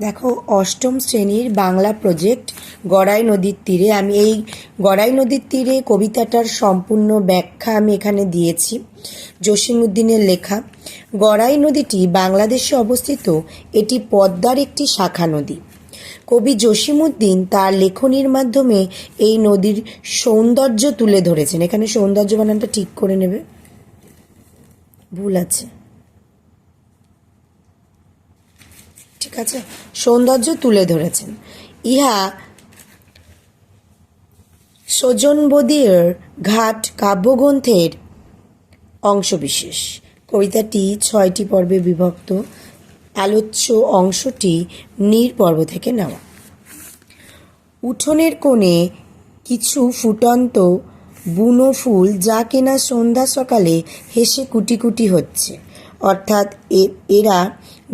দেখো, অষ্টম শ্রেণীর বাংলা প্রজেক্ট গড়াই নদীর তীরে। আমি এই গড়াই নদীর তীরে কবিতাটার সম্পূর্ণ ব্যাখ্যা আমি এখানে দিয়েছি। জসিমউদ্দিনের লেখা। গড়াই নদীটি বাংলাদেশে অবস্থিত। এটি পদ্মার একটি শাখা নদী। কবি জসিমউদ্দিন তার লেখনীর মাধ্যমে এই নদীর সৌন্দর্য তুলে ধরেছেন। এখানে সৌন্দর্য বানানটা ঠিক করে নেবে, ভুল আছে, ঠিক আছে। সৌন্দর্য তুলে ধরেছেন। ইহা সজনবদীর ঘাট কাব্যগ্রন্থের অংশবিশেষ। কবিতাটি 6টি পর্বে বিভক্ত। আলোচ্য অংশটি নীর পর্ব থেকে নেওয়া। উঠোনের কোণে কিছু ফুটন্ত বুনো ফুল, যা কিনা সন্ধ্যা সকালে হেসে কুটি কুটি হচ্ছে, অর্থাৎ এরা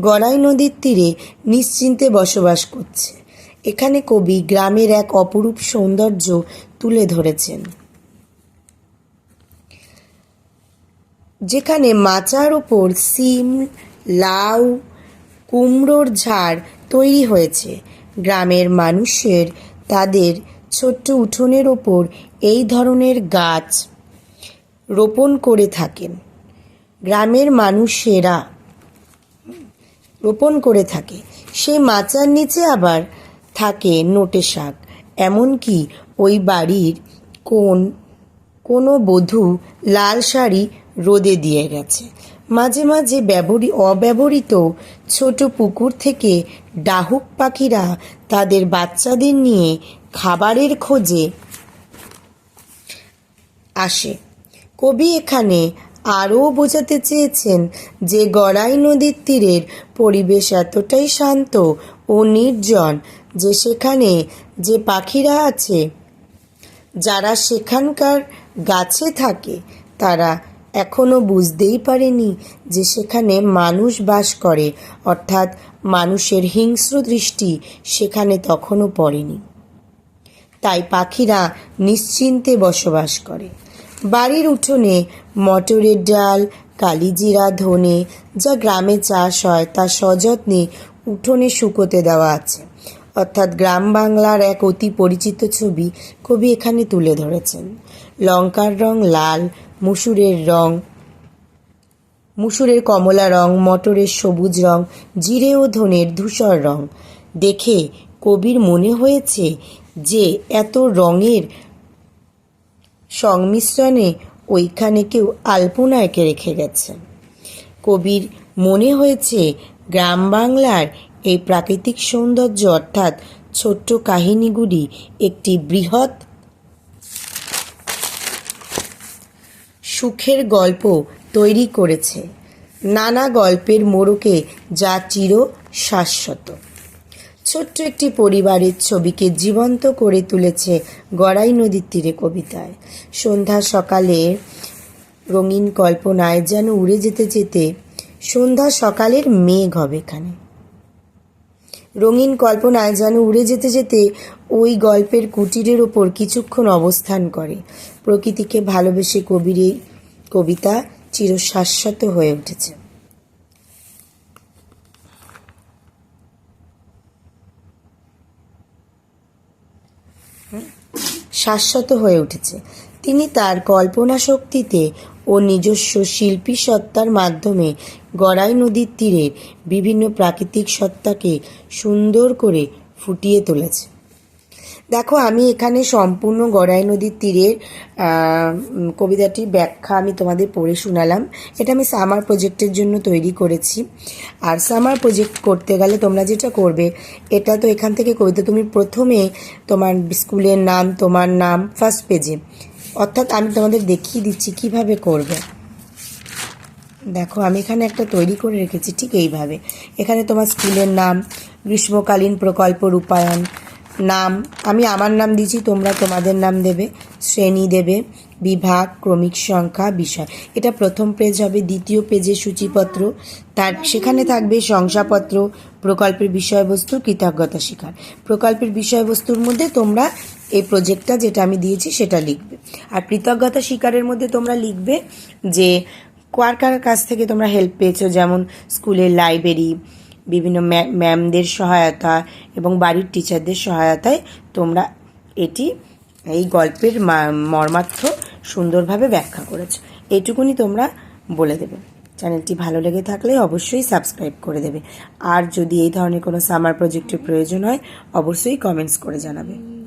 গড়াই নদীর তীরে নিশ্চিন্তে বসবাস করছে। এখানে কবি গ্রামের এক অপরূপ সৌন্দর্য তুলে ধরেছেন, যেখানে মাচার ওপর সিম, লাউ, কুমড়োর ঝাড় তৈরি হয়েছে। গ্রামের মানুষের তাদের ছোট্ট উঠোনের ওপর এই ধরনের গাছ রোপণ করে থাকেন। গ্রামের মানুষেরা রোপণ করে থাকে। সেই মাচার নিচে আবার থাকে নোটে শাক। এমনকি ওই বাড়ির কোনো বধূ লাল শাড়ি রোদে দিয়ে গেছে। মাঝে মাঝে অব্যবহৃত ছোট পুকুর থেকে ডাহুক পাখিরা তাদের বাচ্চাদের নিয়ে খাবারের খোঁজে আসে। কবি এখানে আরও বোঝাতে চেয়েছেন যে গড়াই নদীর তীরের পরিবেশ এতটাই শান্ত ও নির্জন যে সেখানে যে পাখিরা আছে, যারা সেখানকার গাছে থাকে, তারা এখনও বুঝতেই পারেনি যে সেখানে মানুষ বাস করে, অর্থাৎ মানুষের হিংস্র দৃষ্টি সেখানে তখনও পড়েনি। তাই পাখিরা নিশ্চিন্তে বসবাস করে। বাড়ির উঠোনে মটরের ডাল, কালিজিরা, ধনে, যা গ্রামে চাষ হয়, তা সযত্নে উঠোনে শুকোতে দেওয়া আছে। অর্থাৎ গ্রাম বাংলার এক অতি পরিচিত ছবি কবি এখানে তুলে ধরেছেন। লঙ্কার রং লাল, মুসুরের কমলা রং, মটরের সবুজ রং, জিরে ও ধনের ধূসর রং দেখে কবির মনে হয়েছে যে এত রঙের সংমিশ্রণে ওইখানে কেউ আলপনা এঁকে রেখে গেছে। কবির মনে হয়েছে গ্রাম বাংলার এই প্রাকৃতিক সৌন্দর্য, অর্থাৎ ছোট্ট কাহিনীগুলি একটি বৃহৎ সুখের গল্প তৈরি করেছে, নানা গল্পের মোড়কে, যা চির শাশ্বত। ছোট্ট একটি পরিবারের ছবিকে জীবন্ত করে তুলেছে গড়াই নদীর তীরে কবিতায়। সন্ধ্যা সকালে রঙিন কল্পনায় যেন উড়ে যেতে যেতে সন্ধ্যা সকালের মেঘ হবে এখানে। রঙিন কল্পনায় যেন উড়ে যেতে যেতে ওই গল্পের কুটিরের ওপর কিছুক্ষণ অবস্থান করে। প্রকৃতিকে ভালোবেসে কবির এই কবিতা চিরশাশ্বত হয়ে উঠেছে। শাশ্বত হয়ে উঠেছে। তিনি তার কল্পনা শক্তিতে ও নিজস্ব শিল্পী সত্তার মাধ্যমে গড়াই নদীর তীরের বিভিন্ন প্রাকৃতিক সত্তাকে সুন্দর করে ফুটিয়ে তুলেছে। দেখো, আমি এখানে সম্পূর্ণ গড়াই নদীর তীরের কবিতাটির ব্যাখ্যা আমি তোমাদের পড়ে শোনালাম। এটা আমি সামার প্রজেক্টের জন্য তৈরি করেছি। আর সামার প্রজেক্ট করতে গেলে তোমরা যেটা করবে, এটা তো এখান থেকে কবিতা তুমি প্রথমে তোমার স্কুলের নাম, তোমার নাম ফার্স্ট পেজে, অর্থাৎ আমি তোমাদের দেখিয়ে দিচ্ছি কিভাবে করবে। দেখো, আমি এখানে একটা তৈরি করে রেখেছি ঠিক এইভাবে। এখানে তোমার স্কুলের নাম, গ্রীষ্মকালীন প্রকল্প রূপায়ণ, নাম, আমি আমার নাম দিয়েছি, তোমরা তোমাদের নাম দেবে, শ্রেণী দেবে, বিভাগ, ক্রমিক সংখ্যা, বিষয়। এটা প্রথম পেজ হবে। দ্বিতীয় পেজে সূচিপত্র, তার সেখানে থাকবে শংসাপত্র, প্রকল্পের বিষয়বস্তু, কৃতজ্ঞতা স্বীকার। প্রকল্পের বিষয়বস্তুর মধ্যে তোমরা এই প্রজেক্টটা যেটা আমি দিয়েছি সেটা লিখবে। আর কৃতজ্ঞতা স্বীকারের মধ্যে তোমরা লিখবে যে কার কার কাছ থেকে তোমরা হেল্প পেয়েছো, যেমন স্কুলের লাইব্রেরি, বিভিন্ন ম্যামদের সহায়তা এবং বাড়ির টিচারদের সহায়তায় তোমরা এই গল্পের মর্মার্থ সুন্দরভাবে ব্যাখ্যা করেছো। এইটুকুনি তোমরা বলে দেবে। চ্যানেলটি ভালো লেগে থাকলে অবশ্যই সাবস্ক্রাইব করে দেবে। আর যদি এই ধরনের কোনো সামার প্রজেক্টের প্রয়োজন হয় অবশ্যই কমেন্টস করে জানাবে।